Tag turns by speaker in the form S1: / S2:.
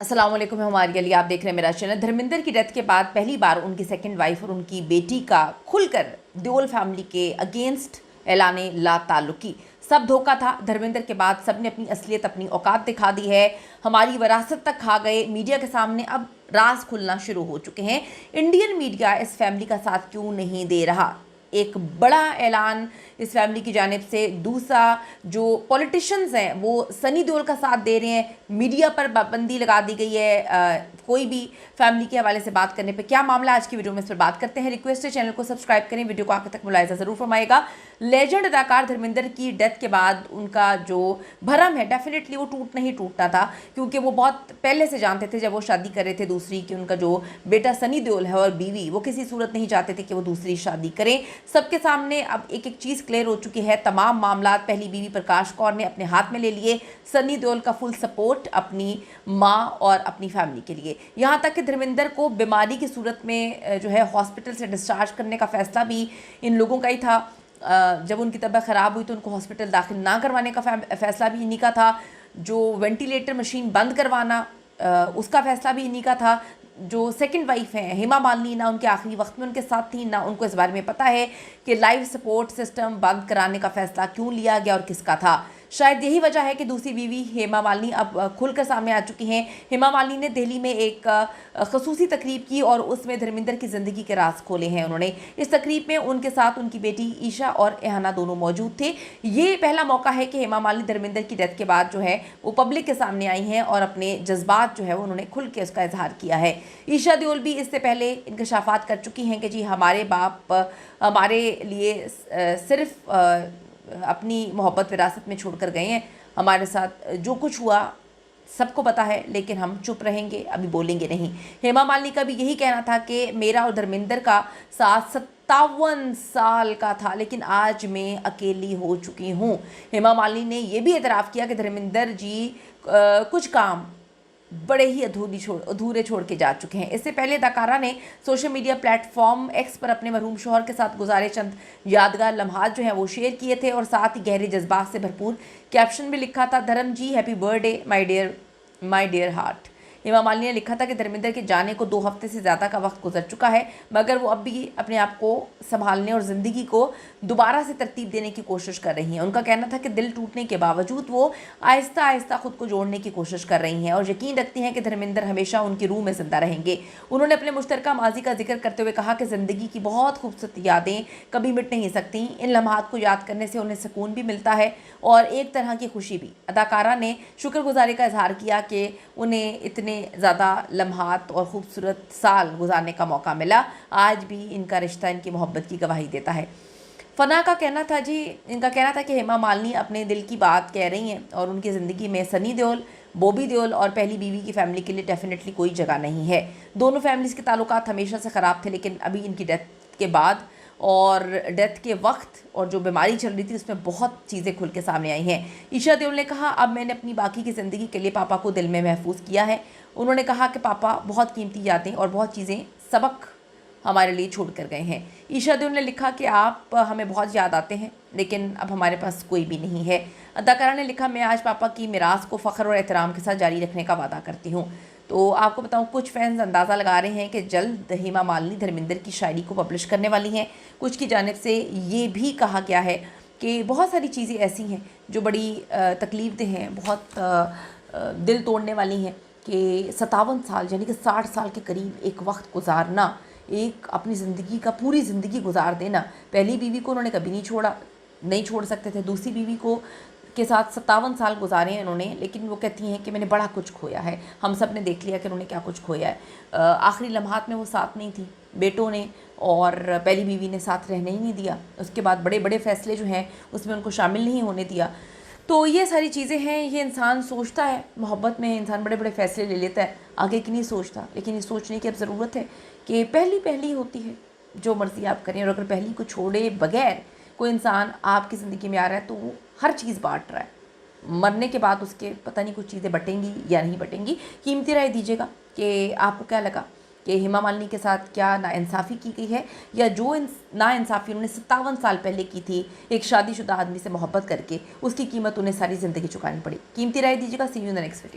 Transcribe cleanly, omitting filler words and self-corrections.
S1: अस्सलाम वालेकुम, हमारे लिए आप देख रहे हैं मेरा चैनल। धर्मेंद्र की डेथ के बाद पहली बार उनकी सेकंड वाइफ और उनकी बेटी का खुलकर देओल फैमिली के अगेंस्ट ऐलाने ला ताल्लुकी। सब धोखा था। धर्मेंद्र के बाद सब ने अपनी असलियत, अपनी औकात दिखा दी है। हमारी विरासत तक खा गए। मीडिया के सामने अब राज खुलना शुरू हो चुके हैं। इंडियन मीडिया इस फैमिली का साथ क्यों नहीं दे रहा? एक बड़ा ऐलान इस फैमिली की जानिब से। दूसरा, जो पॉलिटिशियंस हैं वो सनी देओल का साथ दे रहे हैं। मीडिया पर पाबंदी लगा दी गई है कोई भी फैमिली के हवाले से बात करने पे। क्या मामला, आज की वीडियो में इस पर बात करते हैं। रिक्वेस्ट है चैनल को सब्सक्राइब करें, वीडियो को आखिर तक मुलाहिजा ज़रूर फरमाइएगा। लेजेंड अदाकार धर्मेंद्र की डेथ के बाद उनका जो भरम है डेफिनेटली वो नहीं टूटना था, क्योंकि वो बहुत पहले से जानते थे जब वो शादी कर रहे थे दूसरी, कि उनका जो बेटा सनी देओल है और बीवी, वो किसी सूरत नहीं चाहते थे कि वो दूसरी शादी करें। सबके सामने अब एक एक चीज़ क्लियर हो चुकी है। तमाम मामला पहली बीवी प्रकाश कौर ने अपने हाथ में ले लिए। सनी देओल का फुल सपोर्ट अपनी माँ और अपनी फैमिली के लिए। यहाँ तक कि धर्मेंद्र को बीमारी की सूरत में जो है हॉस्पिटल से डिस्चार्ज करने का फैसला भी इन लोगों का ही था। जब उनकी तबीयत ख़राब हुई तो उनको हॉस्पिटल दाखिल ना करवाने का फैसला भी इन्हीं का था। जो वेंटिलेटर मशीन बंद करवाना उसका फैसला भी इन्हीं का था। जो सेकंड वाइफ हैं हेमा मालिनी, ना उनके आखिरी वक्त में उनके साथ थी, ना उनको इस बारे में पता है कि लाइफ सपोर्ट सिस्टम बंद कराने का फैसला क्यों लिया गया और किसका था। शायद यही वजह है कि दूसरी बीवी हेमा मालिनी अब खुलकर सामने आ चुकी हैं। हेमा मालिनी ने दिल्ली में एक खसूसी तकरीब की और उसमें धर्मेंद्र की ज़िंदगी के राज खोले हैं उन्होंने। इस तकरीब में उनके साथ उनकी बेटी ईशा और एहाना दोनों मौजूद थे। ये पहला मौका है कि हेमा मालिनी धर्मेंद्र की डेथ के बाद जो है वो पब्लिक के सामने आई हैं और अपने जज्बात जो है वो उन्होंने खुल के उसका इजहार किया है। ईशा देओल भी इससे पहले इंकशाफात कर चुकी हैं कि जी हमारे बाप हमारे लिए सिर्फ अपनी मोहब्बत विरासत में छोड़कर गए हैं। हमारे साथ जो कुछ हुआ सबको पता है, लेकिन हम चुप रहेंगे, अभी बोलेंगे नहीं। हेमा मालिनी का भी यही कहना था कि मेरा और धर्मेंद्र का साथ 57 साल का था, लेकिन आज मैं अकेली हो चुकी हूँ। हेमा मालिनी ने यह भी एतराफ़ किया कि धर्मेंद्र जी कुछ काम बड़े ही अधूरे छोड़ के जा चुके हैं। इससे पहले अदाकारा ने सोशल मीडिया प्लेटफॉर्म एक्स पर अपने मरहूम शौहर के साथ गुजारे चंद यादगार लम्हात जो हैं वो शेयर किए थे और साथ ही गहरे जज्बात से भरपूर कैप्शन भी लिखा था। Dharm ji, happy birthday my dear heart. Hema Malini ने लिखा था कि धर्मेंद्र के जाने को 2 हफ्ते से ज़्यादा का वक्त गुजर चुका है, मगर वो अब भी अपने आप को संभालने और ज़िंदगी को दोबारा से तरतीब देने की कोशिश कर रही हैं। उनका कहना था कि दिल टूटने के बावजूद वो आहिस्ता आहिस्ता खुद को जोड़ने की कोशिश कर रही हैं और यकीन रखती हैं कि धर्मेंद्र हमेशा उनकी रूह में ज़िंदा रहेंगे। उन्होंने अपने मुश्तरका माजी का जिक्र करते हुए कहा कि ज़िंदगी की बहुत खूबसूरत यादें कभी मिट नहीं सकती। इन लम्हात को याद करने से उन्हें सुकून भी मिलता है और एक तरह की खुशी भी। अदाकारा ने शुक्रगुजारी का इजहार किया कि उन्हें इतने ज़्यादा लम्हात और ख़ूबसूरत साल गुजारने का मौका मिला। आज भी इनका रिश्ता इनकी मोहब्बत की गवाही देता है। फना का कहना था जी, इनका कहना था कि हेमा मालिनी अपने दिल की बात कह रही हैं और उनकी ज़िंदगी में सनी देओल, बॉबी देओल और पहली बीवी की फैमिली के लिए डेफिनेटली कोई जगह नहीं है। दोनों फैमिलीज़ के ताल्लुकात हमेशा से ख़राब थे, लेकिन अभी इनकी डेथ के बाद और डेथ के वक्त और जो बीमारी चल रही थी उसमें बहुत चीज़ें खुल के सामने आई हैं। ईशा देओल ने कहा, अब मैंने अपनी बाकी की ज़िंदगी के लिए पापा को दिल में महफूज किया है। उन्होंने कहा कि पापा बहुत कीमती यादें और बहुत चीज़ें, सबक हमारे लिए छोड़ कर गए हैं। ईशा देओल ने लिखा कि आप हमें बहुत याद आते हैं, लेकिन अब हमारे पास कोई भी नहीं है। अदाकारा ने लिखा, मैं आज पापा की मिरास को फ़ख्र और एहतराम के साथ जारी रखने का वादा करती हूँ। तो आपको बताऊं, कुछ फैंस अंदाज़ा लगा रहे हैं कि जल्द हेमा मालिनी धर्मेंद्र की शायरी को पब्लिश करने वाली हैं। कुछ की जानिब से ये भी कहा गया है कि बहुत सारी चीज़ें ऐसी हैं जो बड़ी तकलीफ़देह हैं, बहुत दिल तोड़ने वाली हैं कि 57 साल यानी कि 60 साल के करीब एक वक्त गुजारना, एक अपनी ज़िंदगी का पूरी ज़िंदगी गुजार देना। पहली बीवी को उन्होंने कभी नहीं छोड़ सकते थे। दूसरी बीवी को के साथ 57 साल गुजारे हैं उन्होंने, लेकिन वो कहती हैं कि मैंने बड़ा कुछ खोया है। हम सब ने देख लिया कि उन्होंने क्या कुछ खोया है। आखिरी लम्हात में वो साथ नहीं थी, बेटों ने और पहली बीवी ने साथ रहने ही नहीं दिया। उसके बाद बड़े बड़े फ़ैसले जो हैं उसमें उनको शामिल नहीं होने दिया। तो ये सारी चीज़ें हैं। ये इंसान सोचता है, मोहब्बत में इंसान बड़े बड़े फ़ैसले ले लेता है, आगे की नहीं सोचता। लेकिन ये सोचने की अब ज़रूरत है कि पहली होती है, जो मर्ज़ी आप करें, और अगर पहली को छोड़े बगैर कोई इंसान आपकी ज़िंदगी में आ रहा है तो वो हर चीज़ बांट रहा है। मरने के बाद उसके पता नहीं कुछ चीज़ें बटेंगी या नहीं बटेंगी। कीमती राय दीजिएगा कि आपको क्या लगा कि हेमा मालिनी के साथ क्या नाइंसाफ़ी की गई है, या जो नाइंसाफ़ी उन्होंने 57 साल पहले की थी एक शादीशुदा आदमी से मोहब्बत करके, उसकी कीमत उन्हें सारी ज़िंदगी चुकानी पड़ी। कीमती राय दीजिएगा। See you in the next video.